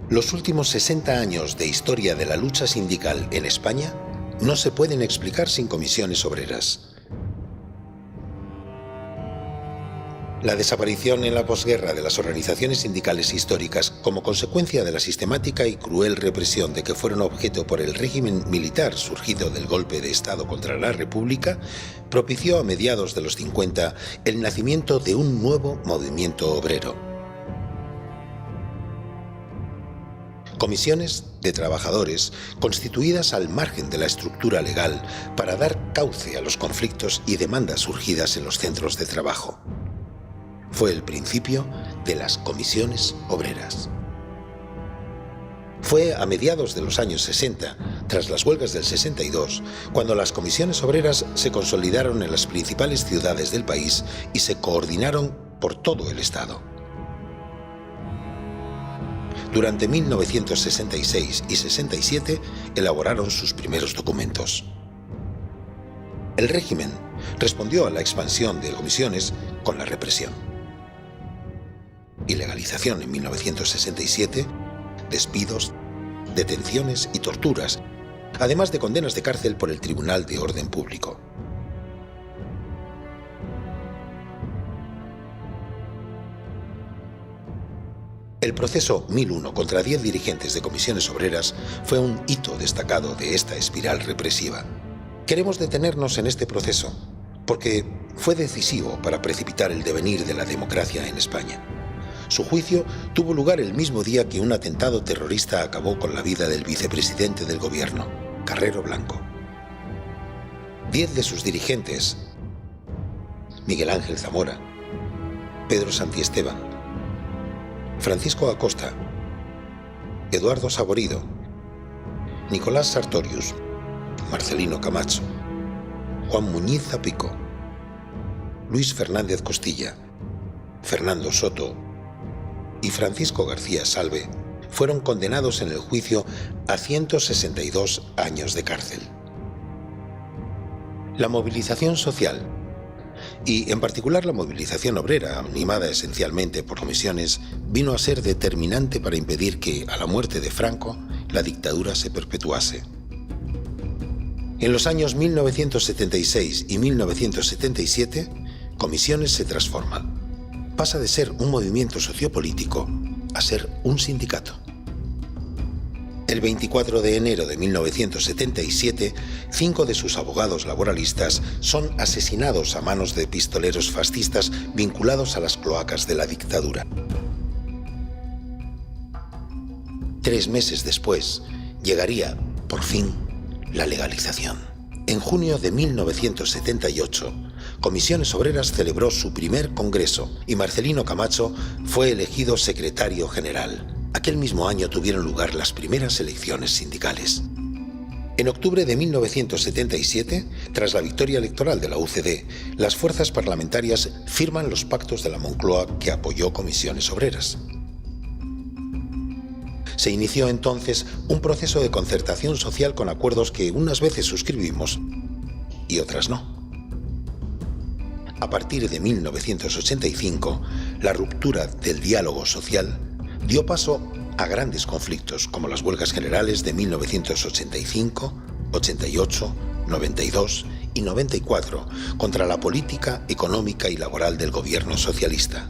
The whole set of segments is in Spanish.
Los últimos 60 años de historia de la lucha sindical en España no se pueden explicar sin comisiones obreras. La desaparición en la posguerra de las organizaciones sindicales históricas como consecuencia de la sistemática y cruel represión de que fueron objeto por el régimen militar surgido del golpe de Estado contra la República, propició a mediados de los 50 el nacimiento de un nuevo movimiento obrero. Comisiones de trabajadores constituidas al margen de la estructura legal para dar cauce a los conflictos y demandas surgidas en los centros de trabajo. Fue el principio de las comisiones obreras. Fue a mediados de los años 60, tras las huelgas del 62, cuando las comisiones obreras se consolidaron en las principales ciudades del país y se coordinaron por todo el Estado. Durante 1966 y 67 elaboraron sus primeros documentos. El régimen respondió a la expansión de comisiones con la represión. Ilegalización en 1967, despidos, detenciones y torturas, además de condenas de cárcel por el Tribunal de Orden Público. El proceso 1001 contra 10 dirigentes de comisiones obreras fue un hito destacado de esta espiral represiva. Queremos detenernos en este proceso porque fue decisivo para precipitar el devenir de la democracia en España. Su juicio tuvo lugar el mismo día que un atentado terrorista acabó con la vida del vicepresidente del gobierno, Carrero Blanco. 10 de sus dirigentes, Miguel Ángel Zamora, Pedro Santiesteban, Francisco Acosta, Eduardo Saborido, Nicolás Sartorius, Marcelino Camacho, Juan Muñiz Zapico, Luis Fernández Costilla, Fernando Soto y Francisco García Salve fueron condenados en el juicio a 162 años de cárcel. La movilización social, y en particular la movilización obrera, animada esencialmente por comisiones, vino a ser determinante para impedir que, a la muerte de Franco, la dictadura se perpetuase. En los años 1976 y 1977, Comisiones se transforma. Pasa de ser un movimiento sociopolítico a ser un sindicato. El 24 de enero de 1977, 5 de sus abogados laboralistas son asesinados a manos de pistoleros fascistas vinculados a las cloacas de la dictadura. 3 meses después, llegaría, por fin, la legalización. En junio de 1978, Comisiones Obreras celebró su primer congreso y Marcelino Camacho fue elegido secretario general. Aquel mismo año tuvieron lugar las primeras elecciones sindicales. En octubre de 1977, tras la victoria electoral de la UCD, las fuerzas parlamentarias firman los pactos de la Moncloa que apoyó Comisiones Obreras. Se inició entonces un proceso de concertación social con acuerdos que unas veces suscribimos y otras no. A partir de 1985, la ruptura del diálogo social dio paso a grandes conflictos como las huelgas generales de 1985, 88, 92 y 94 contra la política económica y laboral del gobierno socialista.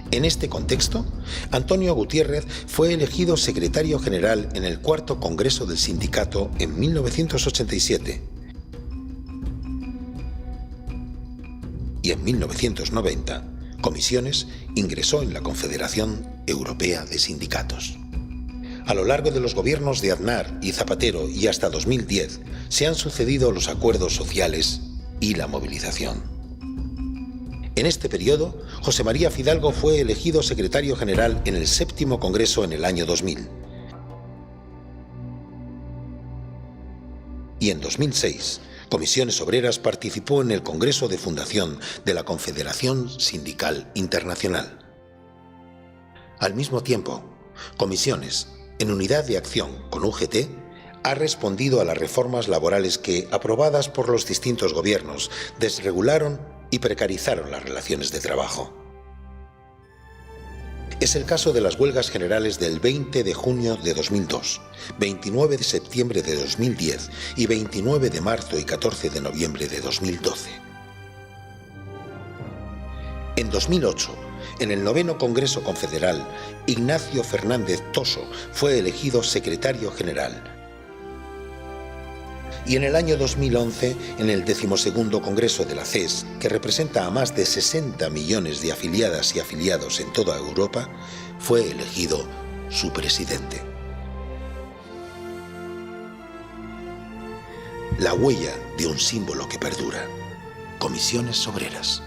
En este contexto, Antonio Gutiérrez fue elegido secretario general en el cuarto Congreso del Sindicato en 1987 y en 1990, Comisiones ingresó en la Confederación Europea de Sindicatos. A lo largo de los gobiernos de Aznar y Zapatero y hasta 2010 se han sucedido los acuerdos sociales y la movilización. En este periodo, José María Fidalgo fue elegido secretario general en el 7º Congreso en el año 2000. Y en 2006, Comisiones Obreras participó en el Congreso de Fundación de la Confederación Sindical Internacional. Al mismo tiempo, Comisiones, en unidad de acción con UGT, ha respondido a las reformas laborales que, aprobadas por los distintos gobiernos, desregularon y precarizaron las relaciones de trabajo. Es el caso de las huelgas generales del 20 de junio de 2002, 29 de septiembre de 2010 y 29 de marzo y 14 de noviembre de 2012. En 2008, en el 9º Congreso Confederal, Ignacio Fernández Toso fue elegido secretario general. Y en el año 2011, en el 12º Congreso de la CES, que representa a más de 60 millones de afiliadas y afiliados en toda Europa, fue elegido su presidente. La huella de un símbolo que perdura. Comisiones Obreras.